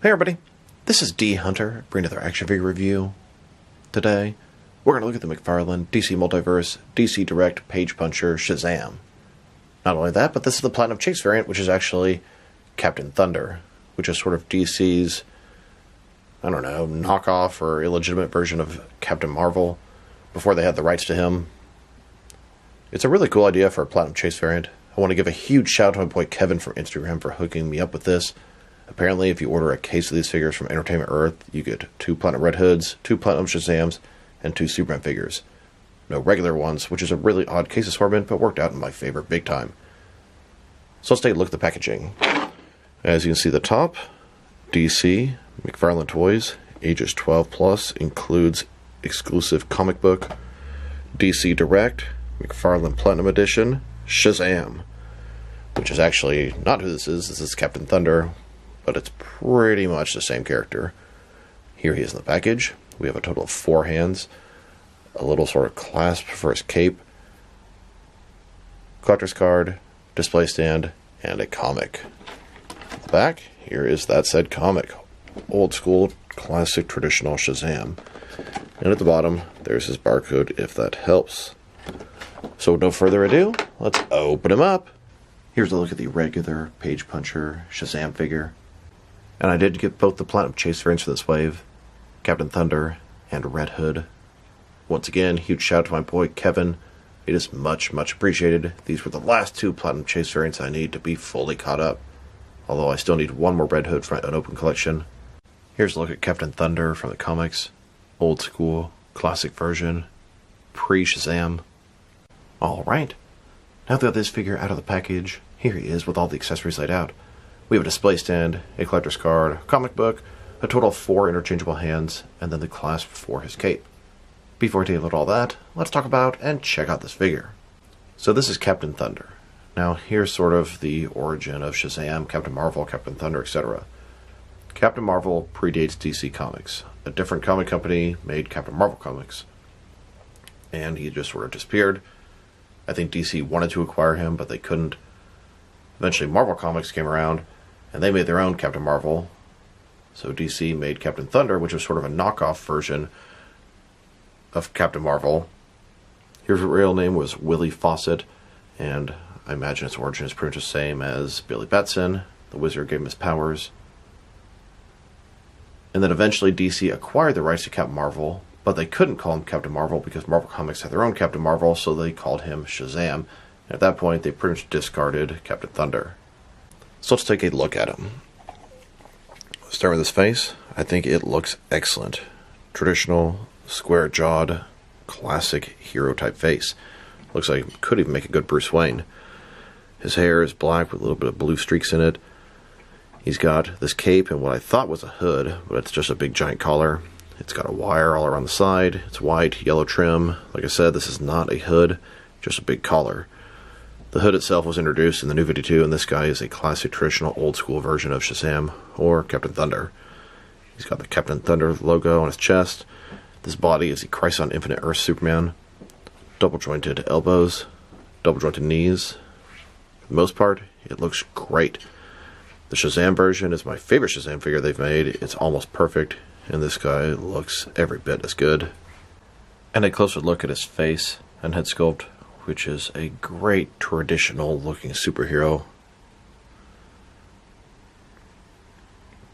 Hey everybody, this is D Hunter, bringing another action figure review. Today, we're going to look at the McFarlane DC Multiverse DC Direct Page Puncher Shazam. Not only that, but this is the Platinum Chase variant, which is actually Captain Thunder, which is sort of DC's, I don't know, knockoff or illegitimate version of Captain Marvel, before they had the rights to him. It's a really cool idea for a Platinum Chase variant. I want to give a huge shout out to my boy Kevin from Instagram for hooking me up with this. Apparently, if you order a case of these figures from Entertainment Earth, you get 2 Platinum Red Hoods, 2 Platinum Shazams, and 2 Superman figures. No regular ones, which is a really odd case assortment, but worked out in my favor big time. So let's take a look at the packaging. As you can see, the top, DC, McFarlane Toys, ages 12 plus, includes exclusive comic book, DC Direct, McFarlane Platinum Edition, Shazam, which is actually not who this is. This is Captain Thunder, but it's pretty much the same character. Here he is in the package. We have a total of 4 hands, a little sort of clasp for his cape, collector's card, display stand, and a comic. On the back, here is that said comic. Old school, classic, traditional Shazam. And at the bottom, there's his barcode, if that helps. So with no further ado, let's open him up. Here's a look at the regular Page Puncher Shazam figure. And I did get both the Platinum Chase variants for this wave, Captain Thunder and Red Hood. Once again, huge shout out to my boy Kevin. It is much, much appreciated. These were the last 2 Platinum Chase variants I need to be fully caught up. Although I still need 1 more Red Hood for my unopened collection. Here's a look at Captain Thunder from the comics. Old school, classic version, pre-Shazam. Alright, now that we got this figure out of the package, here he is with all the accessories laid out. We have a display stand, a collector's card, a comic book, a total of 4 interchangeable hands, and then the clasp for his cape. Before we take a look at all that, let's talk about and check out this figure. So this is Captain Thunder. Now here's sort of the origin of Shazam, Captain Marvel, Captain Thunder, etc. Captain Marvel predates DC Comics. A different comic company made Captain Marvel comics, and he just sort of disappeared. I think DC wanted to acquire him, but they couldn't. Eventually Marvel Comics came around, and they made their own Captain Marvel. So DC made Captain Thunder, which was sort of a knockoff version of Captain Marvel. His real name was Willie Fawcett, and I imagine its origin is pretty much the same as Billy Batson. The Wizard gave him his powers. And then eventually DC acquired the rights to Captain Marvel, but they couldn't call him Captain Marvel because Marvel Comics had their own Captain Marvel, so they called him Shazam. And at that point, they pretty much discarded Captain Thunder. So let's take a look at him. Let's start with his face. I think it looks excellent. Traditional, square-jawed, classic hero-type face. Looks like he could even make a good Bruce Wayne. His hair is black with a little bit of blue streaks in it. He's got this cape and what I thought was a hood, but it's just a big giant collar. It's got a wire all around the side. It's white, yellow trim. Like I said, this is not a hood, just a big collar. The hood itself was introduced in the New 52, and this guy is a classic, traditional, old-school version of Shazam, or Captain Thunder. He's got the Captain Thunder logo on his chest. This body is the Christ on Infinite Earth Superman. Double-jointed elbows, double-jointed knees. For the most part, it looks great. The Shazam version is my favorite Shazam figure they've made. It's almost perfect, and this guy looks every bit as good. And a closer look at his face and head sculpt, which is a great traditional looking superhero.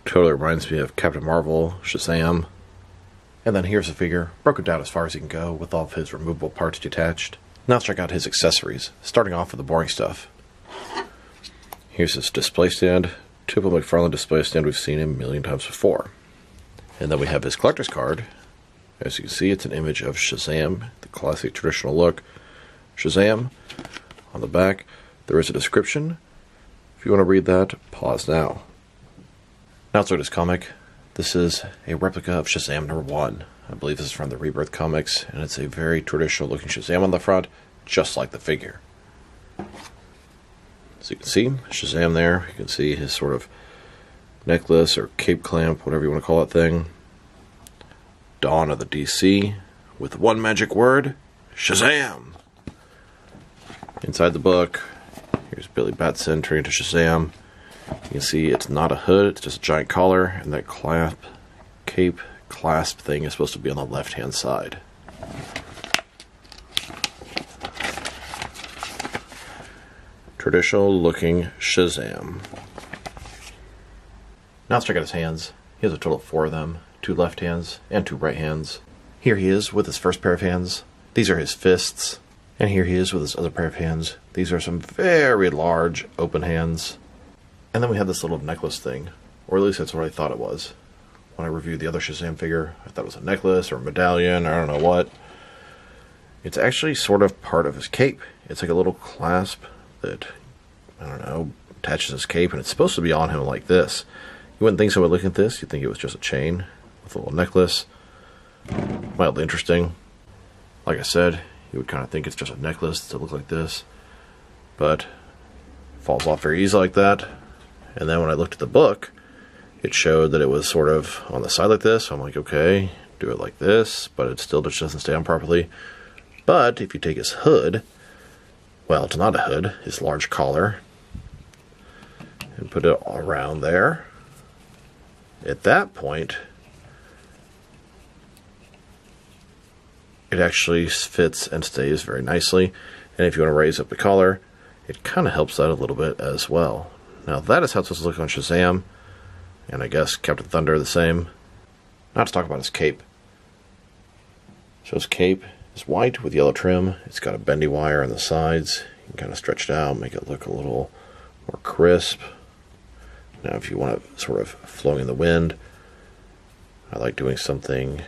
Totally reminds me of Captain Marvel, Shazam. And then here's the figure, broken down as far as he can go with all of his removable parts detached. Now let's check out his accessories, starting off with the boring stuff. Here's his display stand, typical McFarlane display stand. We've seen him a million times before. And then we have his collector's card. As you can see, it's an image of Shazam, the classic traditional look. Shazam. On the back, there is a description. If you want to read that, pause now. Now let's look at his comic. This is a replica of Shazam #1. I believe this is from the Rebirth comics, and it's a very traditional looking Shazam on the front, just like the figure. So you can see Shazam there. You can see his sort of necklace or cape clamp, whatever you want to call that thing. Dawn of the DC with one magic word, Shazam! Inside the book, here's Billy Batson turning to Shazam. You can see it's not a hood, it's just a giant collar, and that cape clasp thing is supposed to be on the left-hand side. Traditional looking Shazam. Now let's check out his hands. He has a total of 4 of them, 2 left hands and 2 right hands. Here he is with his first pair of hands. These are his fists. And here he is with his other pair of hands. These are some very large open hands. And then we have this little necklace thing, or at least that's what I thought it was. When I reviewed the other Shazam figure, I thought it was a necklace or a medallion, or I don't know what. It's actually sort of part of his cape. It's like a little clasp that, I don't know, attaches his cape, and it's supposed to be on him like this. You wouldn't think so by looking at this. You'd think it was just a chain with a little necklace. Mildly interesting. Like I said, you would kind of think it's just a necklace to look like this, but it falls off very easily like that. And then when I looked at the book, it showed that it was sort of on the side like this. So I'm like, okay, do it like this, but it still just doesn't stay on properly. But if you take his hood, well, it's not a hood, his large collar, and put it around there, at that point, it actually fits and stays very nicely. And if you want to raise up the collar, it kind of helps that a little bit as well. Now that is how it's supposed to look on Shazam, and I guess Captain Thunder the same. Now let's talk about his cape. So his cape is white with yellow trim. It's got a bendy wire on the sides. You can kind of stretch it out, make it look a little more crisp. Now if you want it sort of flowing in the wind, I like doing something,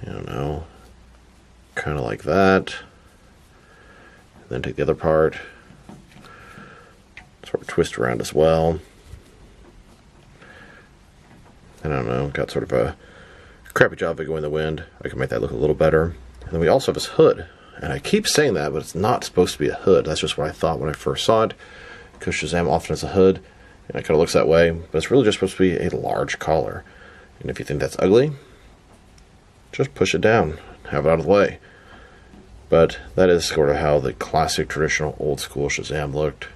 I don't know, kind of like that. And then take the other part, sort of twist around as well. I don't know, got sort of a crappy job of it going in the wind. I can make that look a little better. And then we also have his hood. And I keep saying that, but it's not supposed to be a hood. That's just what I thought when I first saw it, because Shazam often has a hood, and it kind of looks that way, but it's really just supposed to be a large collar. And if you think that's ugly, just push it down, have it out of the way. But that is sort of how the classic, traditional, old-school Shazam looked.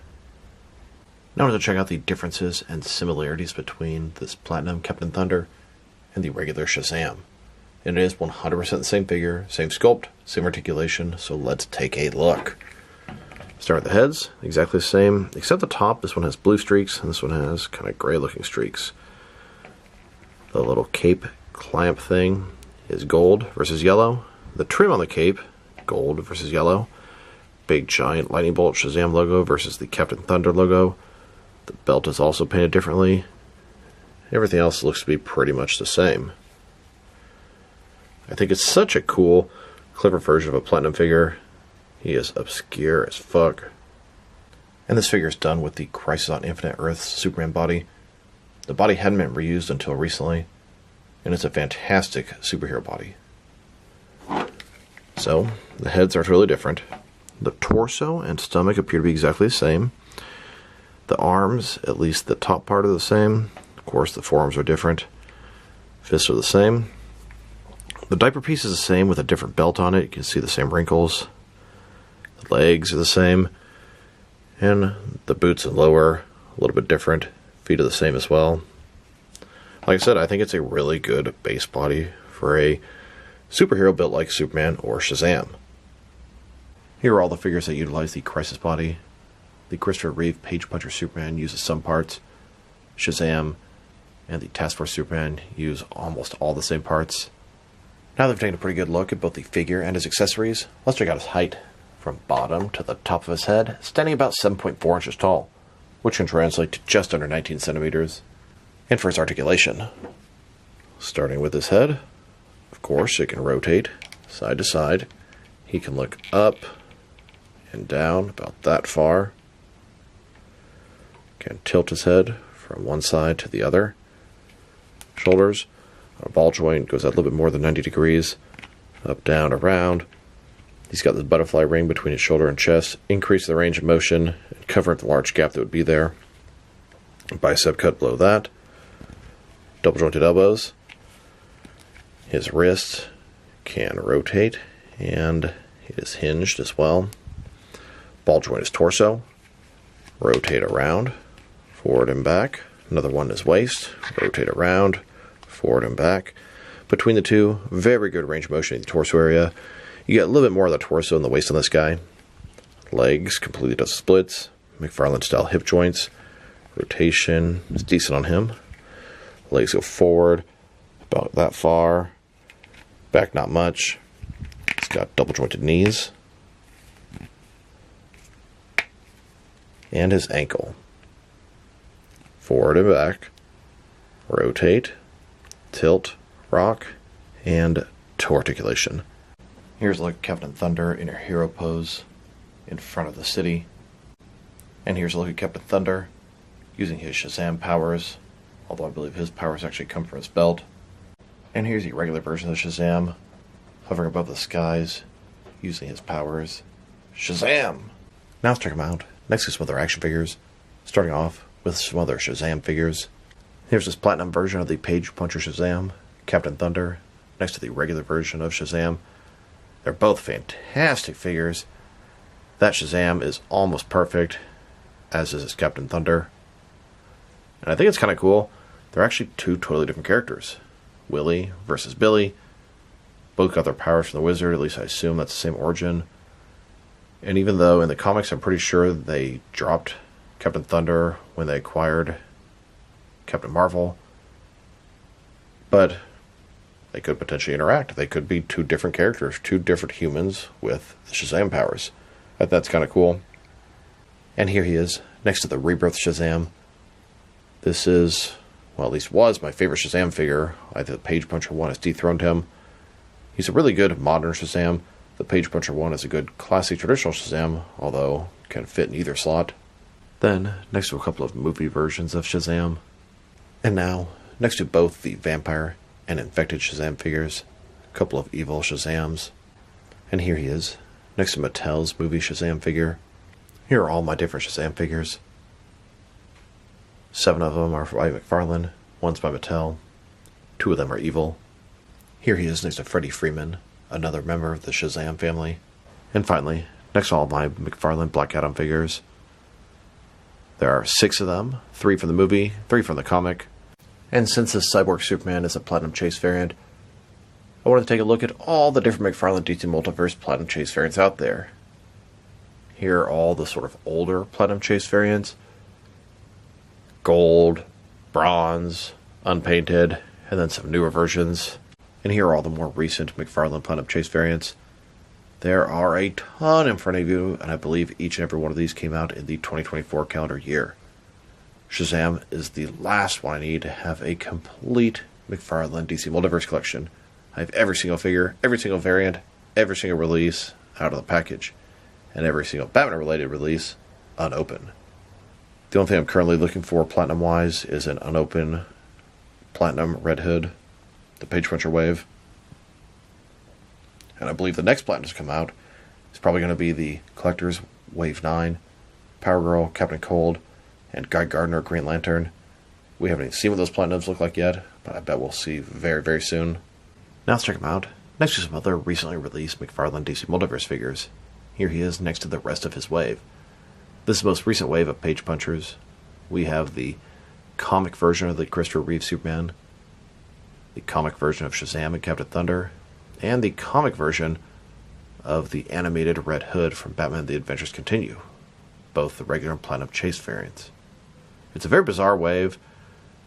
Now we're going to check out the differences and similarities between this Platinum Captain Thunder and the regular Shazam. And it is 100% the same figure, same sculpt, same articulation, so let's take a look. Start with the heads, exactly the same, except the top. This one has blue streaks, and this one has kind of gray-looking streaks. The little cape clamp thing is gold versus yellow. The trim on the cape, gold versus yellow. Big giant lightning bolt Shazam logo versus the Captain Thunder logo. The belt is also painted differently. Everything else looks to be pretty much the same. I think it's such a cool, clever version of a Platinum figure. He is obscure as fuck. And this figure is done with the Crisis on Infinite Earth's Superman body. The body hadn't been reused until recently, and it's a fantastic superhero body. So, the heads are really different. The torso and stomach appear to be exactly the same. The arms, at least the top part, are the same. Of course, the forearms are different. Fists are the same. The diaper piece is the same with a different belt on it. You can see the same wrinkles. The legs are the same. And the boots and lower, a little bit different. Feet are the same as well. Like I said, I think it's a really good base body for a superhero built like Superman or Shazam. Here are all the figures that utilize the Crisis body. The Christopher Reeve Page Puncher Superman uses some parts. Shazam and the Task Force Superman use almost all the same parts. Now that we've taken a pretty good look at both the figure and his accessories, let's check out his height. From bottom to the top of his head, standing about 7.4 inches tall, which can translate to just under 19 centimeters. And for his articulation, starting with his head, of course it can rotate side to side. He can look up and down about that far. Can tilt his head from one side to the other. Shoulders, a ball joint goes out a little bit more than 90 degrees, up, down, around. He's got this butterfly ring between his shoulder and chest, increase the range of motion, and cover up the large gap that would be there. Bicep cut below that. Double jointed elbows. His wrist can rotate, and it is hinged as well. Ball joint his torso. Rotate around forward and back. Another one is waist, rotate around, forward and back. Between the two, very good range of motion in the torso area. You get a little bit more of the torso and the waist on this guy. Legs, completely does splits. McFarlane style hip joints. Rotation is decent on him. Legs go forward, about that far. Back not much. He's got double jointed knees. And his ankle. Forward and back. Rotate. Tilt. Rock. And toe articulation. Here's a look at Captain Thunder in her hero pose in front of the city. And here's a look at Captain Thunder using his Shazam powers, although I believe his powers actually come from his belt. And here's the regular version of Shazam, hovering above the skies, using his powers. Shazam! Now let's check him out. Next to some other action figures, starting off with some other Shazam figures. Here's this platinum version of the Page Puncher Shazam, Captain Thunder, next to the regular version of Shazam. They're both fantastic figures. That Shazam is almost perfect, as is his Captain Thunder. And I think it's kind of cool. They're actually two totally different characters. Willie versus Billy. Both got their powers from the wizard, at least I assume that's the same origin. And even though in the comics I'm pretty sure they dropped Captain Thunder when they acquired Captain Marvel, but they could potentially interact. They could be two different characters, two different humans with the Shazam powers. I think that's kind of cool. And here he is, next to the Rebirth Shazam. This is, well, at least was my favorite Shazam figure. I think the Page Puncher 1 has dethroned him. He's a really good modern Shazam. The Page Puncher 1 is a good classic traditional Shazam, although can fit in either slot. Then, next to a couple of movie versions of Shazam. And now, next to both the Vampire and Infected Shazam figures, a couple of evil Shazams. And here he is, next to Mattel's movie Shazam figure. Here are all my different Shazam figures. 7 of them are by McFarlane, 1's by Mattel, 2 of them are evil. Here he is next to Freddie Freeman, another member of the Shazam family. And finally, next to all my McFarlane Black Adam figures. There are 6 of them, 3 from the movie, 3 from the comic. And since this Cyborg Superman is a Platinum Chase variant, I wanted to take a look at all the different McFarlane DC Multiverse Platinum Chase variants out there. Here are all the sort of older Platinum Chase variants. Gold, bronze, unpainted, and then some newer versions. And here are all the more recent McFarlane Platinum Chase variants. There are a ton in front of you, and I believe each and every one of these came out in the 2024 calendar year. Shazam is the last one I need to have a complete McFarlane DC Multiverse collection. I have every single figure, every single variant, every single release out of the package, and every single Batman-related release unopened. The only thing I'm currently looking for Platinum-wise is an unopened Platinum Red Hood, the Page Puncher Wave. And I believe the next Platinum to come out is probably going to be the Collector's Wave 9, Power Girl, Captain Cold, and Guy Gardner, Green Lantern. We haven't even seen what those Platinums look like yet, but I bet we'll see very, very soon. Now let's check them out, next to some other recently released McFarlane DC Multiverse figures. Here he is next to the rest of his wave. This is the most recent wave of Page Punchers. We have the comic version of the Christopher Reeve Superman, the comic version of Shazam and Captain Thunder, and the comic version of the animated Red Hood from Batman The Adventures Continue, both the regular and Platinum Chase variants. It's a very bizarre wave.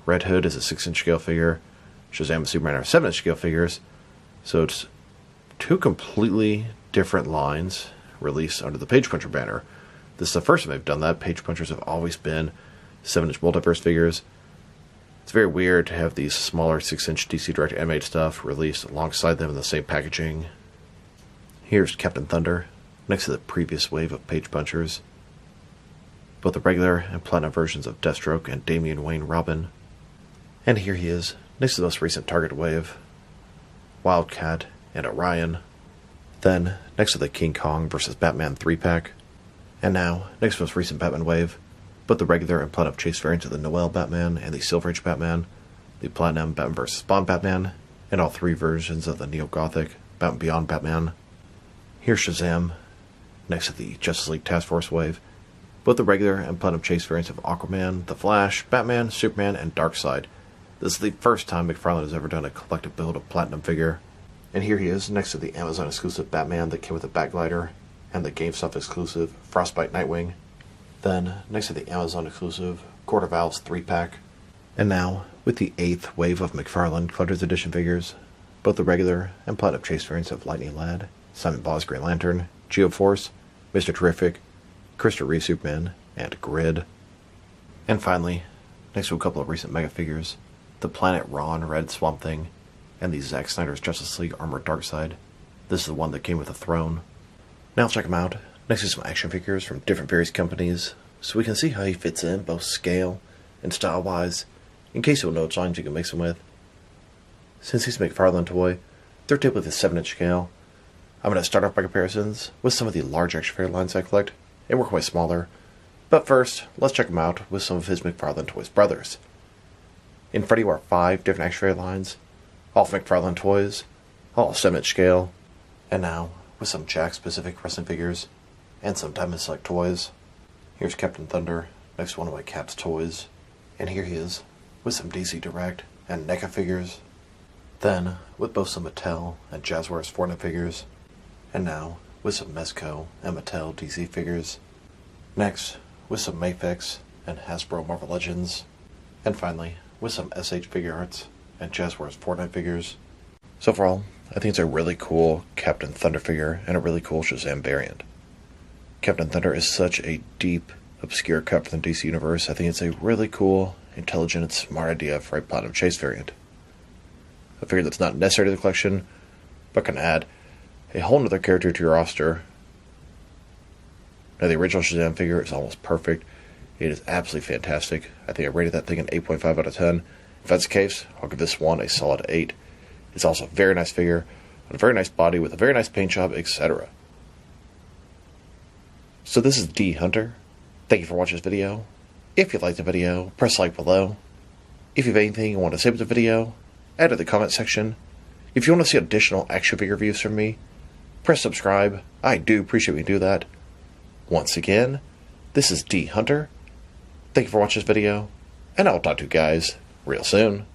Red Hood is a 6-inch scale figure, Shazam and Superman are 7-inch scale figures, so it's 2 completely different lines released under the Page Puncher banner. This is the first time they've done that. Page Punchers have always been 7-inch multiverse figures. It's very weird to have these smaller 6-inch DC Direct animated stuff released alongside them in the same packaging. Here's Captain Thunder, next to the previous wave of Page Punchers. Both the regular and Platinum versions of Deathstroke and Damian Wayne Robin. And here he is, next to the most recent Target wave, Wildcat and Orion. Then, next to the King Kong vs. Batman 3-pack. And now, next to the most recent Batman wave, both the regular and Platinum Chase variants of the Noel Batman and the Silver Age Batman, the Platinum Batman vs. Spawn Batman, and all 3 versions of the Neo-Gothic Batman Beyond Batman. Here's Shazam, next to the Justice League Task Force wave, both the regular and Platinum Chase variants of Aquaman, The Flash, Batman, Superman, and Darkseid. This is the first time McFarlane has ever done a collective build of Platinum figure. And here he is next to the Amazon exclusive Batman that came with a Batglider, and the GameStop exclusive Frostbite Nightwing. Then, next to the Amazon exclusive Court of Owls 3-pack. And now, with the 8th wave of McFarlane Collector's Edition figures, both the regular and Platinum Chase variants of Lightning Lad, Simon Baugh's Green Lantern, Geoforce, Mr. Terrific, Christopher Reeve Superman, and Grid. And finally, next to a couple of recent Mega figures, the Planet Ron Red Swamp Thing, and the Zack Snyder's Justice League Armored Darkseid. This is the one that came with a throne. Now check him out, next to some action figures from different various companies, so we can see how he fits in both scale and style-wise, in case you don't know which lines you can mix him with. Since he's a McFarlane toy, they're typically the 7-inch scale. I'm going to start off my comparisons with some of the large action figure lines I collect, and work my way smaller. But first, let's check him out with some of his McFarlane Toys brothers. In front of you are 5 different action figure lines, all from McFarlane Toys, all 7-inch scale, and now with some Jack-specific wrestling figures, and some Diamond Select toys. Here's Captain Thunder, next to one of my Cap's toys, and here he is, with some DC Direct and NECA figures. Then, with both some Mattel and Jazzwares Fortnite figures, and now with some Mezco and Mattel DC figures. Next, with some Mafex and Hasbro Marvel Legends, and finally, with some SH Figure Arts and Jazzwares Fortnite figures. So overall, I think it's a really cool Captain Thunder figure and a really cool Shazam variant. Captain Thunder is such a deep, obscure cut from the DC Universe. I think it's a really cool, intelligent, and smart idea for a Platinum Chase variant. A figure that's not necessary to the collection, but can add a whole other character to your roster. Now, the original Shazam figure is almost perfect. It is absolutely fantastic. I think I rated that thing an 8.5 out of 10. If that's the case, I'll give this one a solid 8. It's also a very nice figure, a very nice body with a very nice paint job, etc. So this is D Hunter. Thank you for watching this video. If you liked the video, press like below. If you have anything you want to say about the video, add it in the comment section. If you want to see additional action figure reviews from me, press subscribe. I do appreciate when you do that. Once again, this is D Hunter. Thank you for watching this video, and I'll talk to you guys real soon.